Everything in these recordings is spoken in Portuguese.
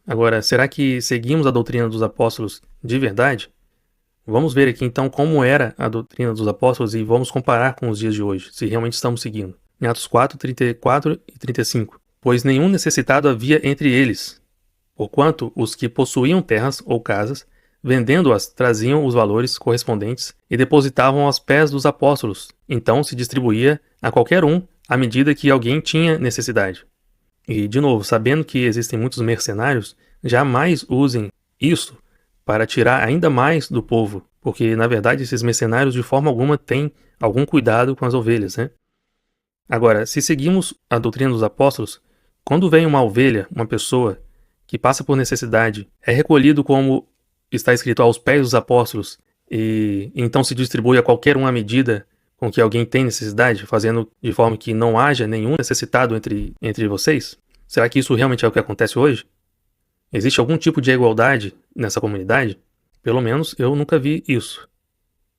Agora, será que seguimos a doutrina dos apóstolos de verdade? Vamos ver aqui então como era a doutrina dos apóstolos e vamos comparar com os dias de hoje, se realmente estamos seguindo. Em Atos 4, 34 e 35. Pois nenhum necessitado havia entre eles, porquanto os que possuíam terras ou casas, vendendo-as, traziam os valores correspondentes e depositavam aos pés dos apóstolos. Então se distribuía a qualquer um à medida que alguém tinha necessidade. E, de novo, sabendo que existem muitos mercenários, jamais usem isso para tirar ainda mais do povo, porque, na verdade, esses mercenários de forma alguma têm algum cuidado com as ovelhas, né? Agora, se seguimos a doutrina dos apóstolos, quando vem uma ovelha, uma pessoa que passa por necessidade, é recolhido como está escrito aos pés dos apóstolos e então se distribui a qualquer um à medida com que alguém tem necessidade, fazendo de forma que não haja nenhum necessitado entre vocês? Será que isso realmente é o que acontece hoje? Existe algum tipo de igualdade nessa comunidade? Pelo menos eu nunca vi isso.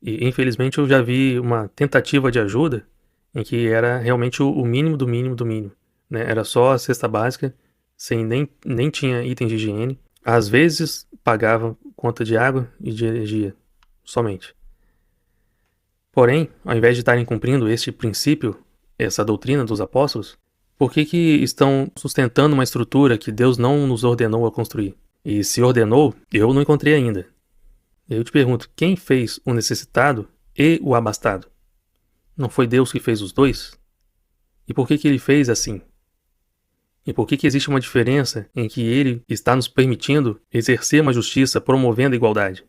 E infelizmente eu já vi uma tentativa de ajuda em que era realmente o mínimo do mínimo do mínimo, né? Era só a cesta básica, sem nem tinha itens de higiene. Às vezes pagava conta de água e de energia, somente. Porém, ao invés de estarem cumprindo este princípio, essa doutrina dos apóstolos, por que estão sustentando uma estrutura que Deus não nos ordenou a construir? E se ordenou, eu não encontrei ainda. Eu te pergunto, quem fez o necessitado e o abastado? Não foi Deus que fez os dois? E por que ele fez assim? E por que existe uma diferença em que ele está nos permitindo exercer uma justiça promovendo a igualdade?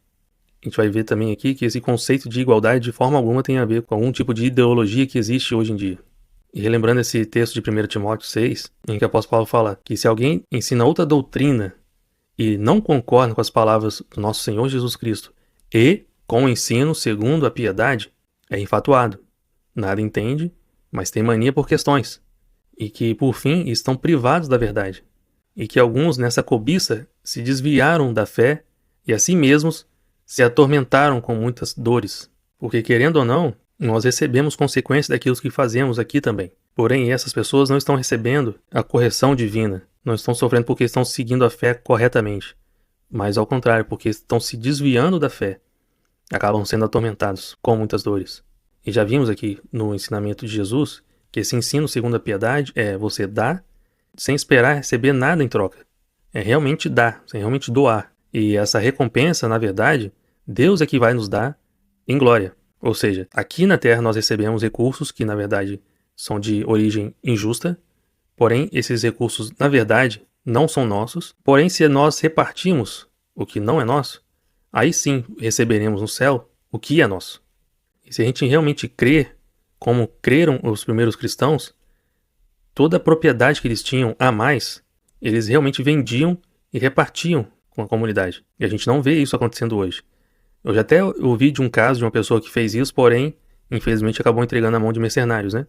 A gente vai ver também aqui que esse conceito de igualdade de forma alguma tem a ver com algum tipo de ideologia que existe hoje em dia. E relembrando esse texto de 1 Timóteo 6, em que o apóstolo Paulo fala que se alguém ensina outra doutrina e não concorda com as palavras do nosso Senhor Jesus Cristo e com o ensino segundo a piedade, é infatuado, nada entende, mas tem mania por questões, e que, por fim, estão privados da verdade, e que alguns nessa cobiça se desviaram da fé e a si mesmos se atormentaram com muitas dores, porque, querendo ou não, nós recebemos consequências daquilo que fazemos aqui também. Porém, essas pessoas não estão recebendo a correção divina, não estão sofrendo porque estão seguindo a fé corretamente, mas ao contrário, porque estão se desviando da fé, acabam sendo atormentados com muitas dores. E já vimos aqui no ensinamento de Jesus que esse ensino segundo a piedade é você dar sem esperar receber nada em troca. É realmente dar, é realmente doar. E essa recompensa, na verdade, Deus é que vai nos dar em glória. Ou seja, aqui na Terra nós recebemos recursos que, na verdade, são de origem injusta, porém, esses recursos, na verdade, não são nossos. Porém, se nós repartimos o que não é nosso, aí sim receberemos no céu o que é nosso. E se a gente realmente crer, como creram os primeiros cristãos, toda a propriedade que eles tinham a mais, eles realmente vendiam e repartiam com a comunidade. E a gente não vê isso acontecendo hoje. Eu já até ouvi de um caso de uma pessoa que fez isso, porém, infelizmente acabou entregando na mão de mercenários, né?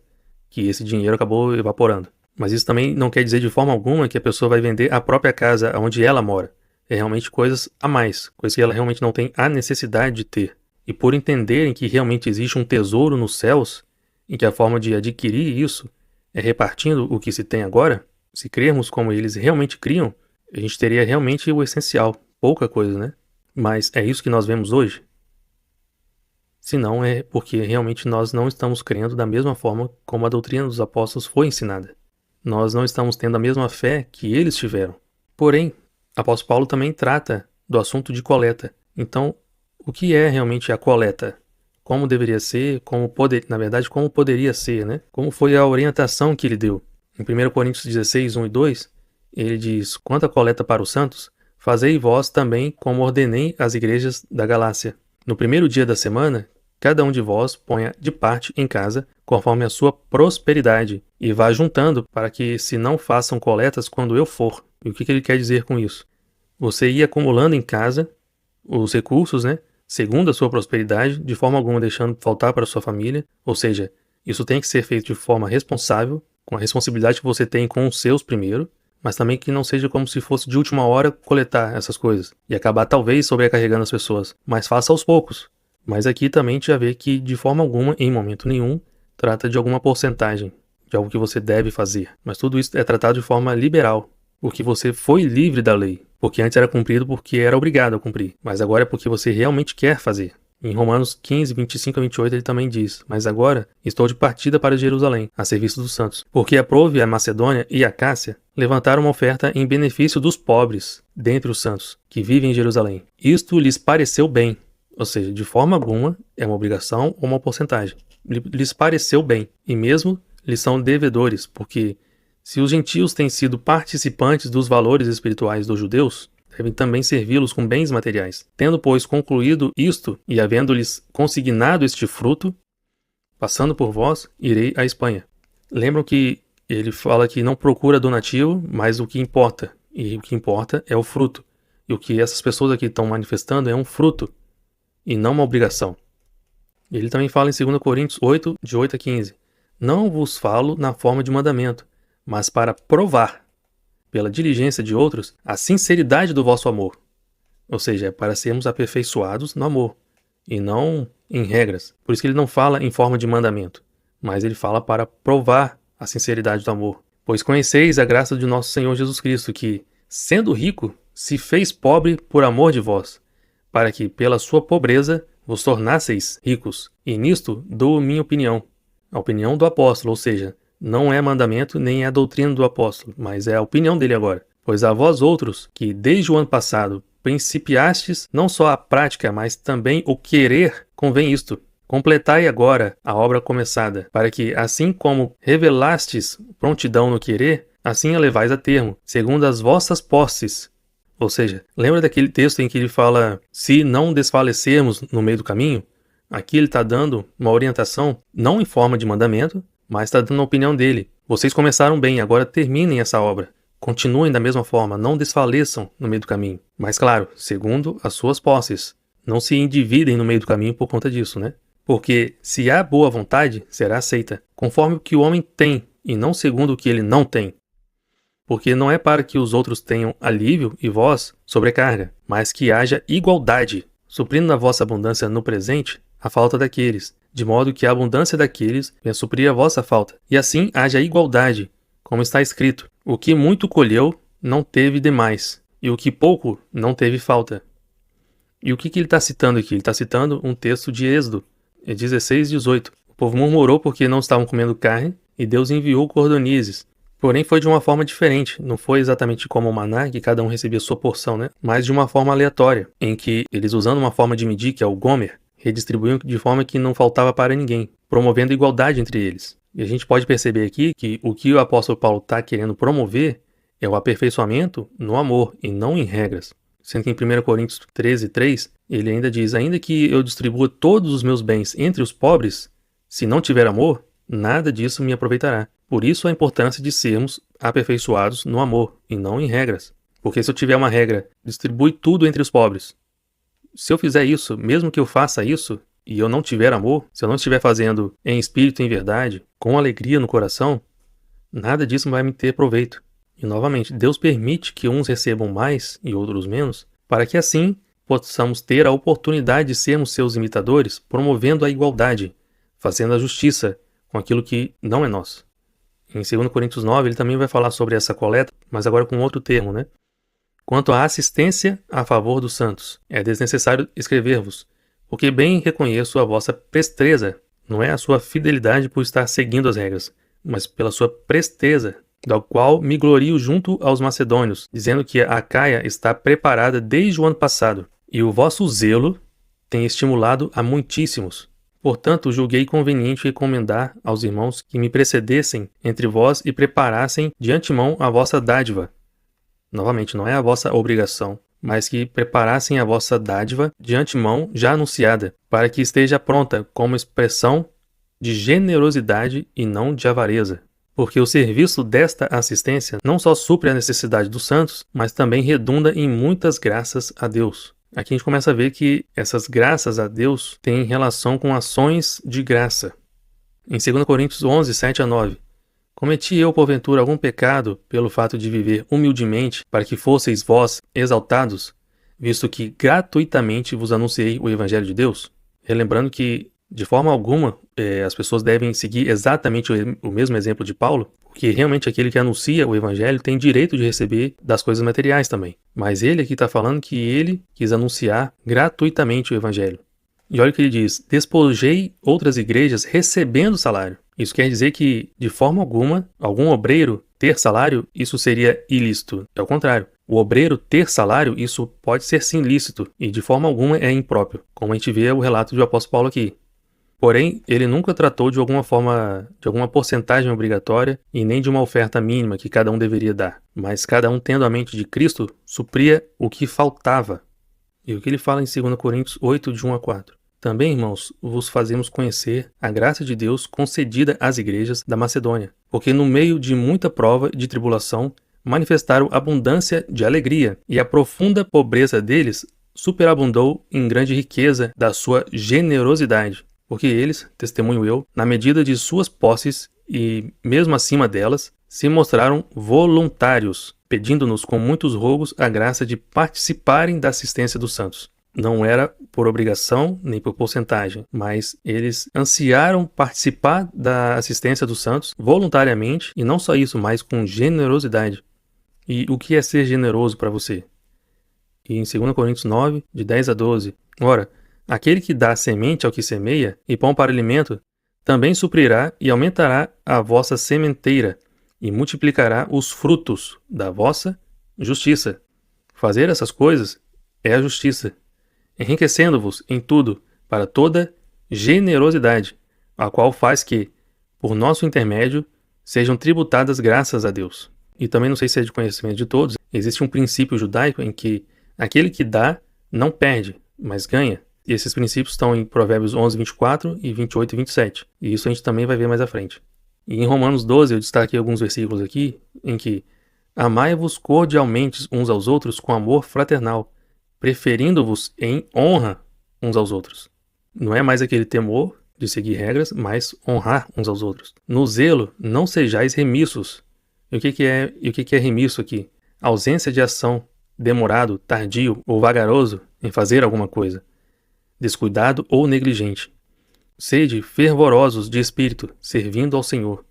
Que esse dinheiro acabou evaporando. Mas isso também não quer dizer de forma alguma que a pessoa vai vender a própria casa onde ela mora. É realmente coisas a mais, coisas que ela realmente não tem a necessidade de ter. E por entenderem que realmente existe um tesouro nos céus, em que a forma de adquirir isso é repartindo o que se tem agora, se crermos como eles realmente criam, a gente teria realmente o essencial, pouca coisa, né? Mas é isso que nós vemos hoje? Se não, é porque realmente nós não estamos crendo da mesma forma como a doutrina dos apóstolos foi ensinada. Nós não estamos tendo a mesma fé que eles tiveram. Porém, o apóstolo Paulo também trata do assunto de coleta. Então, o que é realmente a coleta? Como deveria ser, como poderia ser, né? Como foi a orientação que ele deu. Em 1 Coríntios 16, 1 e 2, ele diz: quanto à coleta para os santos, fazei vós também como ordenei às igrejas da Galácia. No primeiro dia da semana, cada um de vós ponha de parte em casa, conforme a sua prosperidade, e vá juntando para que se não façam coletas quando eu for. E o que ele quer dizer com isso? Você ia acumulando em casa os recursos, né? Segundo a sua prosperidade, de forma alguma deixando faltar para a sua família. Ou seja, isso tem que ser feito de forma responsável, com a responsabilidade que você tem com os seus primeiro, mas também que não seja como se fosse de última hora coletar essas coisas e acabar talvez sobrecarregando as pessoas, mas faça aos poucos. Mas aqui também já vê que de forma alguma, em momento nenhum, trata de alguma porcentagem, de algo que você deve fazer. Mas tudo isso é tratado de forma liberal, porque você foi livre da lei, porque antes era cumprido porque era obrigado a cumprir, mas agora é porque você realmente quer fazer. Em Romanos 15, 25 a 28 ele também diz: mas agora estou de partida para Jerusalém, a serviço dos santos, porque aprove a Macedônia e a Cássia levantaram uma oferta em benefício dos pobres dentre os santos, que vivem em Jerusalém. Isto lhes pareceu bem, ou seja, de forma alguma é uma obrigação ou uma porcentagem. Lhes pareceu bem, e mesmo lhes são devedores, porque se os gentios têm sido participantes dos valores espirituais dos judeus, devem também servi-los com bens materiais. Tendo, pois, concluído isto e havendo-lhes consignado este fruto, passando por vós, irei à Espanha. Lembram que ele fala que não procura donativo, mas o que importa. E o que importa é o fruto. E o que essas pessoas aqui estão manifestando é um fruto, e não uma obrigação. Ele também fala em 2 Coríntios 8, de 8 a 15. Não vos falo na forma de mandamento, mas para provar, pela diligência de outros, a sinceridade do vosso amor. Ou seja, é para sermos aperfeiçoados no amor, e não em regras. Por isso que ele não fala em forma de mandamento, mas ele fala para provar a sinceridade do amor. Pois conheceis a graça de nosso Senhor Jesus Cristo, que, sendo rico, se fez pobre por amor de vós, para que, pela sua pobreza, vos tornasseis ricos. E nisto dou minha opinião, a opinião do apóstolo, ou seja, não é mandamento nem é a doutrina do apóstolo, mas é a opinião dele agora. Pois a vós outros, que desde o ano passado principiastes não só a prática, mas também o querer, convém isto. Completai agora a obra começada, para que, assim como revelastes prontidão no querer, assim a levais a termo, segundo as vossas posses. Ou seja, lembra daquele texto em que ele fala, se não desfalecermos no meio do caminho? Aqui ele está dando uma orientação, não em forma de mandamento, mas está dando a opinião dele. Vocês começaram bem, agora terminem essa obra. Continuem da mesma forma, não desfaleçam no meio do caminho. Mas claro, segundo as suas posses. Não se endividem no meio do caminho por conta disso, né? Porque se há boa vontade, será aceita, conforme o que o homem tem, e não segundo o que ele não tem. Porque não é para que os outros tenham alívio e vós sobrecarga, mas que haja igualdade, suprindo na vossa abundância no presente a falta daqueles, de modo que a abundância daqueles venha suprir a vossa falta. E assim haja igualdade, como está escrito: o que muito colheu não teve demais, e o que pouco não teve falta. E o que ele está citando aqui? Ele está citando um texto de Êxodo, 16, 18. O povo murmurou porque não estavam comendo carne, e Deus enviou cordonizes. Porém foi de uma forma diferente, não foi exatamente como o maná, que cada um recebia sua porção, né? Mas de uma forma aleatória, em que eles, usando uma forma de medir, que é o gomer, redistribuíam de forma que não faltava para ninguém, promovendo igualdade entre eles. E a gente pode perceber aqui que o que o apóstolo Paulo está querendo promover é o aperfeiçoamento no amor e não em regras. Sendo que em 1 Coríntios 13, 3, ele ainda diz: ainda que eu distribua todos os meus bens entre os pobres, se não tiver amor, nada disso me aproveitará. Por isso a importância de sermos aperfeiçoados no amor e não em regras. Porque se eu tiver uma regra, distribui tudo entre os pobres. Se eu fizer isso, mesmo que eu faça isso, e eu não tiver amor, se eu não estiver fazendo em espírito e em verdade, com alegria no coração, nada disso vai me ter proveito. E novamente, Deus permite que uns recebam mais e outros menos, para que assim possamos ter a oportunidade de sermos seus imitadores, promovendo a igualdade, fazendo a justiça com aquilo que não é nosso. Em 2 Coríntios 9, ele também vai falar sobre essa coleta, mas agora com outro termo, né? Quanto à assistência a favor dos santos, é desnecessário escrever-vos, porque bem reconheço a vossa presteza, não é a sua fidelidade por estar seguindo as regras, mas pela sua presteza, da qual me glorio junto aos macedônios, dizendo que a Acaia está preparada desde o ano passado, e o vosso zelo tem estimulado a muitíssimos. Portanto, julguei conveniente recomendar aos irmãos que me precedessem entre vós e preparassem de antemão a vossa dádiva. Novamente, não é a vossa obrigação, mas que preparassem a vossa dádiva de antemão já anunciada, para que esteja pronta como expressão de generosidade e não de avareza. Porque o serviço desta assistência não só supre a necessidade dos santos, mas também redunda em muitas graças a Deus. Aqui a gente começa a ver que essas graças a Deus têm relação com ações de graça. Em 2 Coríntios 11, 7 a 9. Cometi eu, porventura, algum pecado pelo fato de viver humildemente para que fosseis vós exaltados, visto que gratuitamente vos anunciei o Evangelho de Deus? Relembrando que, de forma alguma, as pessoas devem seguir exatamente o mesmo exemplo de Paulo, Porque realmente aquele que anuncia o evangelho tem direito de receber das coisas materiais também. Mas ele aqui está falando que ele quis anunciar gratuitamente o evangelho. E olha o que ele diz: despojei outras igrejas recebendo salário. Isso quer dizer que, de forma alguma, algum obreiro ter salário, isso seria ilícito. É o contrário. O obreiro ter salário, isso pode ser sim lícito, e de forma alguma é impróprio, como a gente vê o relato do apóstolo Paulo aqui. Porém, ele nunca tratou de alguma forma, de alguma porcentagem obrigatória e nem de uma oferta mínima que cada um deveria dar. Mas cada um, tendo a mente de Cristo, supria o que faltava. E o que ele fala em 2 Coríntios 8, de 1 a 4. Também, irmãos, vos fazemos conhecer a graça de Deus concedida às igrejas da Macedônia, porque no meio de muita prova e de tribulação, manifestaram abundância de alegria, e a profunda pobreza deles superabundou em grande riqueza da sua generosidade. Porque eles, testemunho eu, na medida de suas posses e mesmo acima delas, se mostraram voluntários, pedindo-nos com muitos rogos a graça de participarem da assistência dos santos. Não era por obrigação nem por porcentagem, mas eles ansiaram participar da assistência dos santos voluntariamente, e não só isso, mas com generosidade. E o que é ser generoso para você? E em 2 Coríntios 9, de 10 a 12, ora, aquele que dá semente ao que semeia e pão para alimento, também suprirá e aumentará a vossa sementeira e multiplicará os frutos da vossa justiça. Fazer essas coisas é a justiça, enriquecendo-vos em tudo para toda generosidade, a qual faz que, por nosso intermédio, sejam tributadas graças a Deus. E também, não sei se é de conhecimento de todos, existe um princípio judaico em que aquele que dá não perde, mas ganha. E esses princípios estão em Provérbios 11, 24 e 28 e 27. E isso a gente também vai ver mais à frente. E em Romanos 12 eu destaquei alguns versículos aqui em que: amai-vos cordialmente uns aos outros com amor fraternal, preferindo-vos em honra uns aos outros. Não é mais aquele temor de seguir regras, mas honrar uns aos outros. No zelo não sejais remissos. E o que é remisso aqui? Ausência de ação, demorado, tardio ou vagaroso em fazer alguma coisa, descuidado ou negligente. Sede fervorosos de espírito, servindo ao Senhor,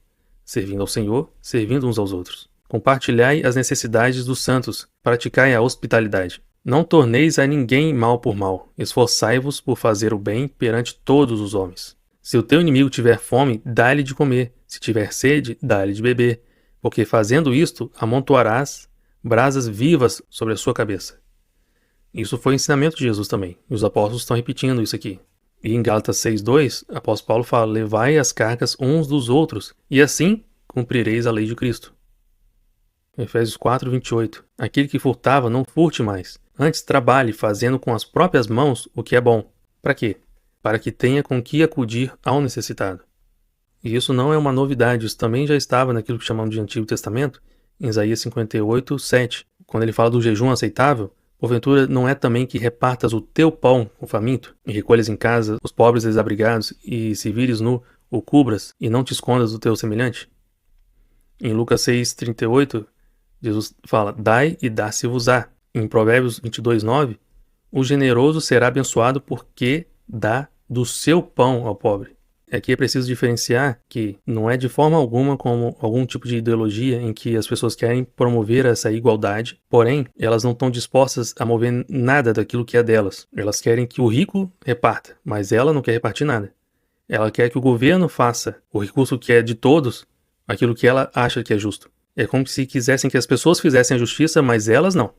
servindo uns aos outros. Compartilhai as necessidades dos santos, praticai a hospitalidade. Não torneis a ninguém mal por mal, esforçai-vos por fazer o bem perante todos os homens. Se o teu inimigo tiver fome, dá-lhe de comer, se tiver sede, dá-lhe de beber, porque fazendo isto, amontoarás brasas vivas sobre a sua cabeça. Isso foi o ensinamento de Jesus também, e os apóstolos estão repetindo isso aqui. E em Gálatas 6:2, o apóstolo Paulo fala: levai as cargas uns dos outros, e assim cumprireis a lei de Cristo. Efésios 4:28, aquele que furtava, não furte mais, antes trabalhe fazendo com as próprias mãos o que é bom. Para quê? Para que tenha com que acudir ao necessitado. E isso não é uma novidade, isso também já estava naquilo que chamamos de Antigo Testamento, em Isaías 58:7, quando ele fala do jejum aceitável. Porventura não é também que repartas o teu pão com faminto, e recolhas em casa os pobres desabrigados, e se vires nu, o cubras, e não te escondas do teu semelhante? Em Lucas 6:38, Jesus fala: dai e dá-se-vos-á. Em Provérbios 22:9, o generoso será abençoado porque dá do seu pão ao pobre. Aqui é preciso diferenciar que não é de forma alguma como algum tipo de ideologia em que as pessoas querem promover essa igualdade, porém, elas não estão dispostas a mover nada daquilo que é delas. Elas querem que o rico reparta, mas ela não quer repartir nada. Ela quer que o governo faça o recurso que é de todos, aquilo que ela acha que é justo. É como se quisessem que as pessoas fizessem a justiça, mas elas não.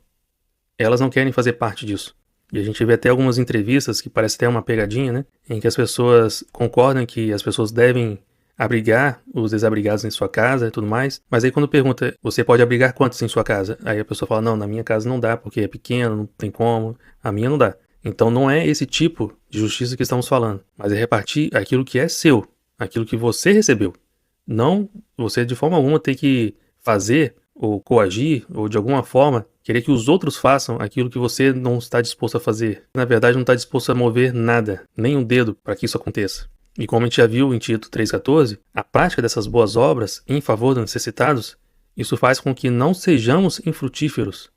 Elas não querem fazer parte disso. E a gente vê até algumas entrevistas que parece até uma pegadinha, né? Em que as pessoas concordam que as pessoas devem abrigar os desabrigados em sua casa e tudo mais. Mas aí quando pergunta, você pode abrigar quantos em sua casa? Aí a pessoa fala, não, na minha casa não dá, porque é pequeno, não tem como, a minha não dá. Então não é esse tipo de justiça que estamos falando, mas é repartir aquilo que é seu, aquilo que você recebeu. Não você de forma alguma ter que fazer ou coagir, ou de alguma forma querer que os outros façam aquilo que você não está disposto a fazer. Na verdade, não está disposto a mover nada, nem um dedo, para que isso aconteça. E como a gente já viu em Tito 3,14, a prática dessas boas obras em favor dos necessitados, isso faz com que não sejamos infrutíferos.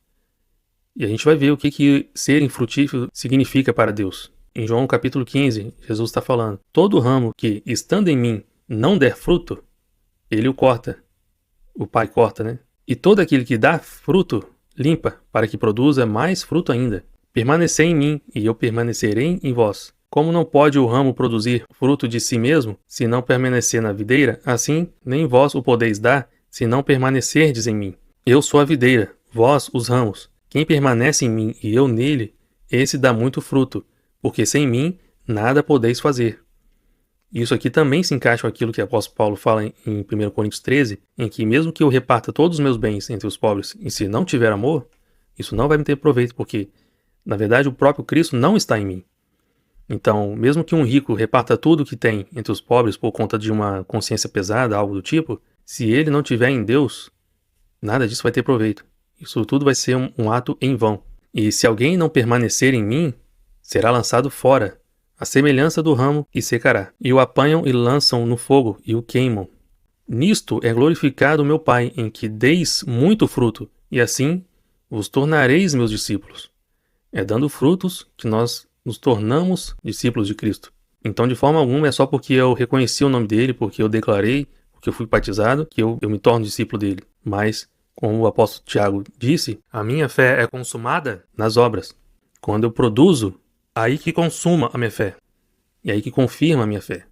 E a gente vai ver o que ser infrutífero significa para Deus. Em João capítulo 15, Jesus está falando: todo ramo que, estando em mim, não der fruto, ele o corta. o pai corta, né? E todo aquele que dá fruto, limpa, para que produza mais fruto ainda. Permanecei em mim, e eu permanecerei em vós. Como não pode o ramo produzir fruto de si mesmo, se não permanecer na videira, assim nem vós o podeis dar, se não permanecerdes em mim. Eu sou a videira, vós os ramos. Quem permanece em mim e eu nele, esse dá muito fruto, porque sem mim nada podeis fazer. Isso aqui também se encaixa com aquilo que o apóstolo Paulo fala em 1 Coríntios 13, em que mesmo que eu reparta todos os meus bens entre os pobres, e se não tiver amor, isso não vai me ter proveito, porque, na verdade, o próprio Cristo não está em mim. Então, mesmo que um rico reparta tudo que tem entre os pobres por conta de uma consciência pesada, algo do tipo, se ele não tiver em Deus, nada disso vai ter proveito. Isso tudo vai ser um ato em vão. E se alguém não permanecer em mim, será lançado fora, a semelhança do ramo, e secará. E o apanham e lançam no fogo, e o queimam. Nisto é glorificado o meu Pai, em que deis muito fruto, e assim vos tornareis meus discípulos. É dando frutos que nós nos tornamos discípulos de Cristo. Então, de forma alguma, é só porque eu reconheci o nome dele, porque eu declarei, porque eu fui batizado, que eu me torno discípulo dele. Mas, como o apóstolo Tiago disse, a minha fé é consumada nas obras. Quando eu produzo, aí que consuma a minha fé. E aí que confirma a minha fé.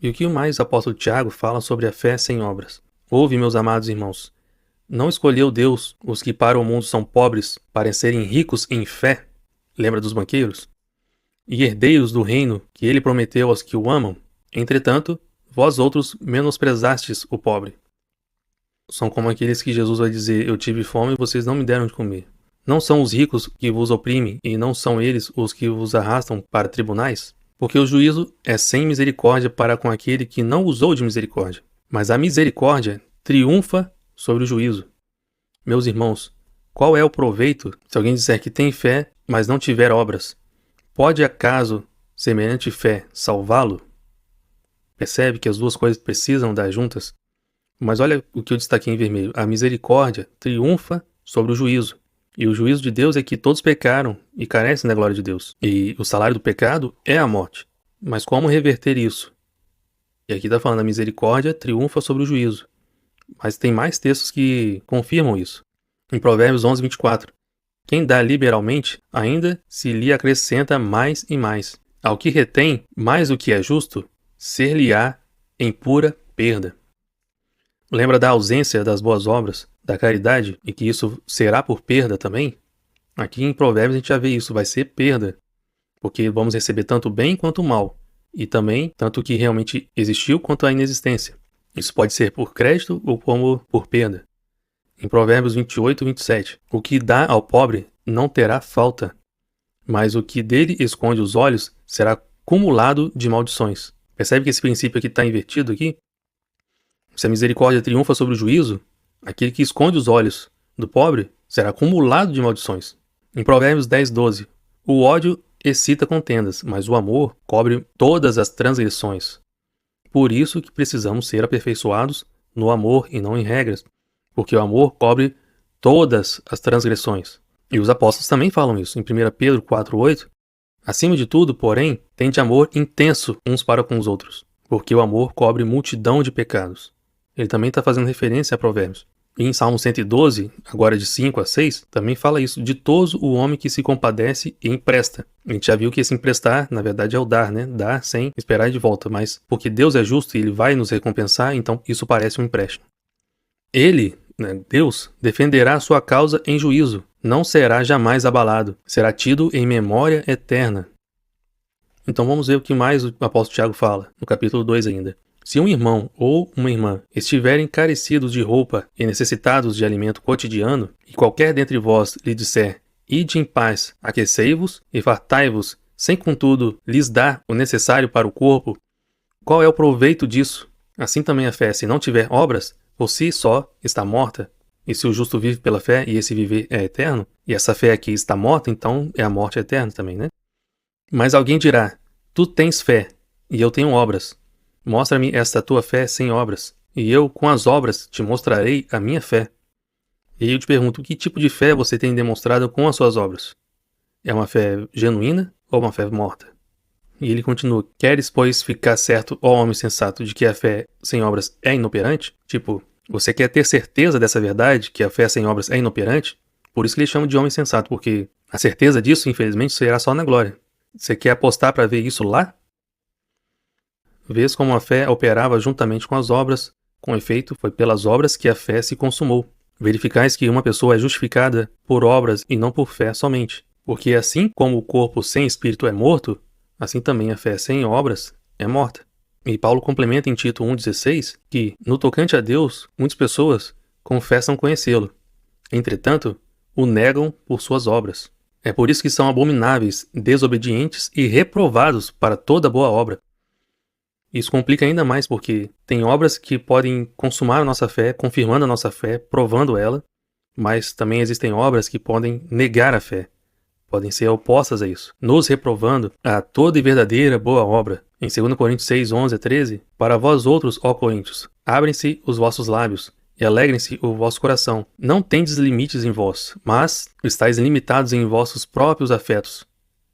E o que mais o apóstolo Tiago fala sobre a fé sem obras? Ouve, meus amados irmãos, não escolheu Deus os que para o mundo são pobres para serem ricos em fé? Lembra dos banqueiros? E herdeiros do reino que ele prometeu aos que o amam? Entretanto, vós outros menosprezastes o pobre. São como aqueles que Jesus vai dizer, eu tive fome e vocês não me deram de comer. Não são os ricos que vos oprimem e não são eles os que vos arrastam para tribunais? Porque o juízo é sem misericórdia para com aquele que não usou de misericórdia. Mas a misericórdia triunfa sobre o juízo. Meus irmãos, qual é o proveito se alguém disser que tem fé, mas não tiver obras? Pode acaso semelhante fé salvá-lo? Percebe que as duas coisas precisam dar juntas? Mas olha o que eu destaquei em vermelho. A misericórdia triunfa sobre o juízo. E o juízo de Deus é que todos pecaram e carecem da glória de Deus. E o salário do pecado é a morte. Mas como reverter isso? E aqui está falando, a misericórdia triunfa sobre o juízo. Mas tem mais textos que confirmam isso. Em Provérbios 11, 24. Quem dá liberalmente, ainda se lhe acrescenta mais e mais. Ao que retém mais do que é justo, ser-lhe-á em pura perda. Lembra da ausência das boas obras, da caridade, e que isso será por perda também? Aqui em Provérbios a gente já vê isso, vai ser perda. Porque vamos receber tanto o bem quanto o mal. E também tanto o que realmente existiu quanto a inexistência. Isso pode ser por crédito ou como por perda. Em Provérbios 28, 27. O que dá ao pobre não terá falta, mas o que dele esconde os olhos será cumulado de maldições. Percebe que esse princípio aqui está invertido aqui? Se a misericórdia triunfa sobre o juízo, aquele que esconde os olhos do pobre será cumulado de maldições. Em Provérbios 10, 12. O ódio excita contendas, mas o amor cobre todas as transgressões. Por isso que precisamos ser aperfeiçoados no amor e não em regras, porque o amor cobre todas as transgressões. E os apóstolos também falam isso. Em 1 Pedro 4,8, acima de tudo, porém, tende amor intenso uns para com os outros, porque o amor cobre multidão de pecados. Ele também está fazendo referência a Provérbios. E em Salmo 112, agora de 5 a 6, também fala isso. Ditoso o homem que se compadece e empresta. A gente já viu que esse emprestar, na verdade, é o dar, né? Dar sem esperar de volta. Mas porque Deus é justo e Ele vai nos recompensar, então isso parece um empréstimo. Ele, né, Deus, defenderá a sua causa em juízo. Não será jamais abalado. Será tido em memória eterna. Então vamos ver o que mais o apóstolo Tiago fala, no capítulo 2 ainda. Se um irmão ou uma irmã estiverem carecidos de roupa e necessitados de alimento cotidiano, e qualquer dentre vós lhe disser, ide em paz, aquecei-vos e fartai-vos, sem contudo lhes dar o necessário para o corpo, qual é o proveito disso? Assim também a fé, se não tiver obras, por si só está morta. E se o justo vive pela fé e esse viver é eterno, e essa fé aqui está morta, então é a morte eterna também, né? Mas alguém dirá, tu tens fé, e eu tenho obras. Mostra-me esta tua fé sem obras, e eu, com as obras, te mostrarei a minha fé. E aí eu te pergunto, que tipo de fé você tem demonstrado com as suas obras? É uma fé genuína ou uma fé morta? E ele continua, queres, pois, ficar certo, ó homem sensato, de que a fé sem obras é inoperante? Tipo, Você quer ter certeza dessa verdade, que a fé sem obras é inoperante? Por isso que eles chamam de homem sensato, porque a certeza disso, infelizmente, será só na glória. Você quer apostar para ver isso lá? Vês como a fé operava juntamente com as obras, com efeito, foi pelas obras que a fé se consumou. Verificais que uma pessoa é justificada por obras e não por fé somente. Porque assim como o corpo sem espírito é morto, assim também a fé sem obras é morta. E Paulo complementa em Tito 1,16 que, no tocante a Deus, muitas pessoas confessam conhecê-lo. Entretanto, o negam por suas obras. É por isso que são abomináveis, desobedientes e reprovados para toda boa obra. Isso complica ainda mais porque tem obras que podem consumar a nossa fé, confirmando a nossa fé, provando ela, mas também existem obras que podem negar a fé, podem ser opostas a isso, nos reprovando a toda e verdadeira boa obra. Em 2 Coríntios 6, 11 a 13, para vós outros, ó Coríntios, abrem-se os vossos lábios, e alegrem-se o vosso coração. Não tendes limites em vós, mas estáis limitados em vossos próprios afetos.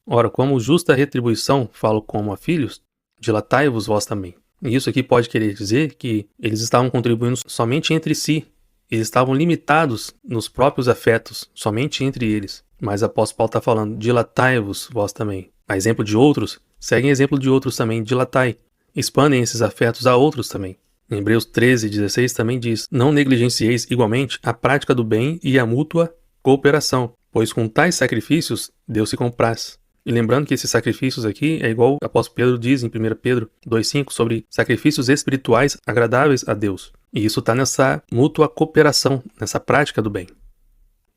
Ora, como justa retribuição, falo como a filhos, dilatai-vos vós também. E isso aqui pode querer dizer que eles estavam contribuindo somente entre si. Eles estavam limitados nos próprios afetos, somente entre eles. Mas o apóstolo Paulo está falando, dilatai-vos vós também. A exemplo de outros, seguem exemplo de outros também, dilatai. Expandem esses afetos a outros também. Em Hebreus 13, 16 também diz, não negligencieis igualmente a prática do bem e a mútua cooperação, pois com tais sacrifícios Deus se compraz. E lembrando que esses sacrifícios aqui é igual o apóstolo Pedro diz em 1 Pedro 2,5 sobre sacrifícios espirituais agradáveis a Deus. E isso está nessa mútua cooperação, nessa prática do bem.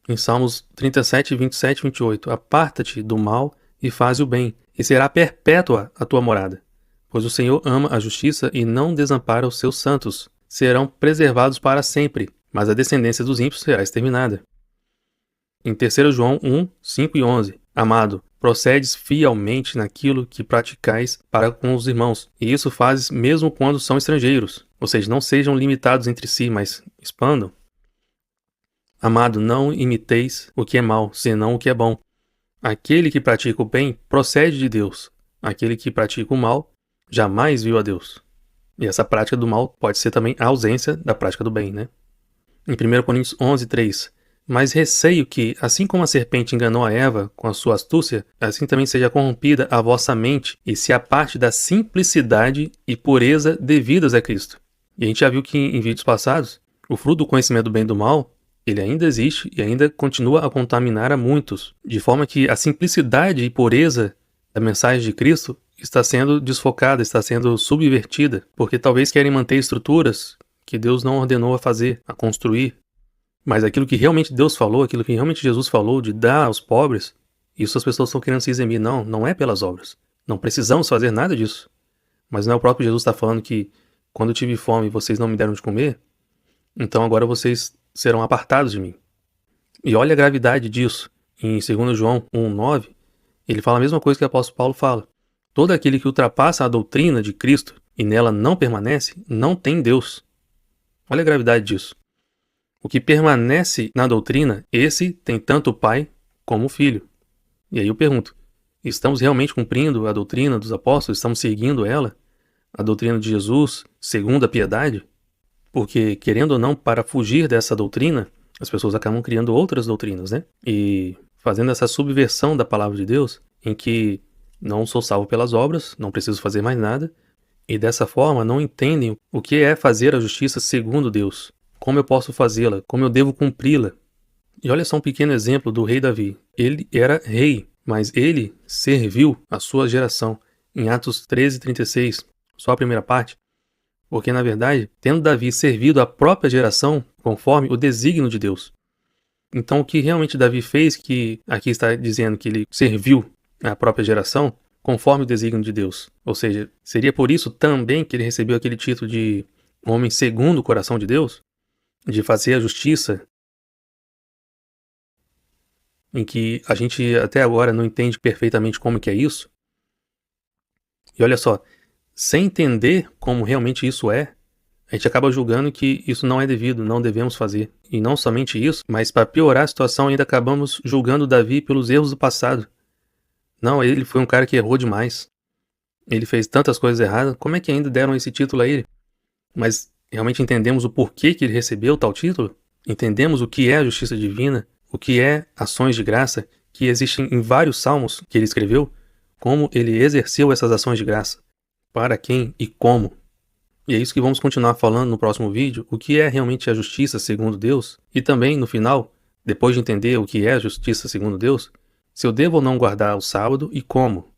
Em Salmos 37, 27 e 28, aparta-te do mal e faze o bem, e será perpétua a tua morada. Pois o Senhor ama a justiça e não desampara os seus santos. Serão preservados para sempre, mas a descendência dos ímpios será exterminada. Em 3 João 1, 5 e 11, amado, procedes fielmente naquilo que praticais para com os irmãos, e isso fazes mesmo quando são estrangeiros. Ou seja, não sejam limitados entre si, mas expandam. Amado, não imiteis o que é mal, senão o que é bom. Aquele que pratica o bem procede de Deus. Aquele que pratica o mal jamais viu a Deus. E essa prática do mal pode ser também a ausência da prática do bem, né? Em 1 Coríntios 11, 3, mas receio que, assim como a serpente enganou a Eva com a sua astúcia, assim também seja corrompida a vossa mente e se aparte da simplicidade e pureza devidas a Cristo. E a gente já viu que em vídeos passados, o fruto do conhecimento do bem e do mal, ele ainda existe e ainda continua a contaminar a muitos, de forma que a simplicidade e pureza da mensagem de Cristo está sendo desfocada, está sendo subvertida, porque talvez querem manter estruturas que Deus não ordenou a fazer, a construir. Mas aquilo que realmente Deus falou, aquilo que realmente Jesus falou de dar aos pobres, isso as pessoas estão querendo se eximir. Não, não é pelas obras. Não precisamos fazer nada disso. Mas não é o próprio Jesus que está falando que quando eu tive fome e vocês não me deram de comer, então agora vocês serão apartados de mim. E olha a gravidade disso. Em 2 João 1,9, ele fala a mesma coisa que o apóstolo Paulo fala. Todo aquele que ultrapassa a doutrina de Cristo e nela não permanece, não tem Deus. Olha a gravidade disso. O que permanece na doutrina, esse tem tanto o Pai como o Filho. E aí eu pergunto, estamos realmente cumprindo a doutrina dos apóstolos? Estamos seguindo ela? A doutrina de Jesus, segundo a piedade? Porque, querendo ou não, para fugir dessa doutrina, as pessoas acabam criando outras doutrinas, né? E fazendo essa subversão da palavra de Deus, em que não sou salvo pelas obras, não preciso fazer mais nada, e dessa forma não entendem o que é fazer a justiça segundo Deus. Como eu posso fazê-la? Como eu devo cumpri-la? E olha só um pequeno exemplo do rei Davi. Ele era rei, mas ele serviu a sua geração. Em Atos 13, 36, só a primeira parte. Porque, na verdade, tendo Davi servido a própria geração conforme o desígnio de Deus. Então, o que realmente Davi fez, que aqui está dizendo que ele serviu a própria geração, conforme o desígnio de Deus. Ou seja, seria por isso também que ele recebeu aquele título de homem segundo o coração de Deus? De fazer a justiça, em que a gente até agora não entende perfeitamente como que é isso. E olha só, sem entender como realmente isso é, a gente acaba julgando que isso não é devido, não devemos fazer. E não somente isso, mas para piorar a situação ainda acabamos julgando Davi pelos erros do passado. Não, ele foi um cara que errou demais. Ele fez tantas coisas erradas, como é que ainda deram esse título a ele? Mas Realmente entendemos o porquê que ele recebeu tal título? Entendemos o que é a justiça divina, o que é ações de graça, que existem em vários salmos que ele escreveu, como ele exerceu essas ações de graça, para quem e como. E é isso que vamos continuar falando no próximo vídeo, o que é realmente a justiça segundo Deus, e também, no final, depois de entender o que é a justiça segundo Deus, se eu devo ou não guardar o sábado e como.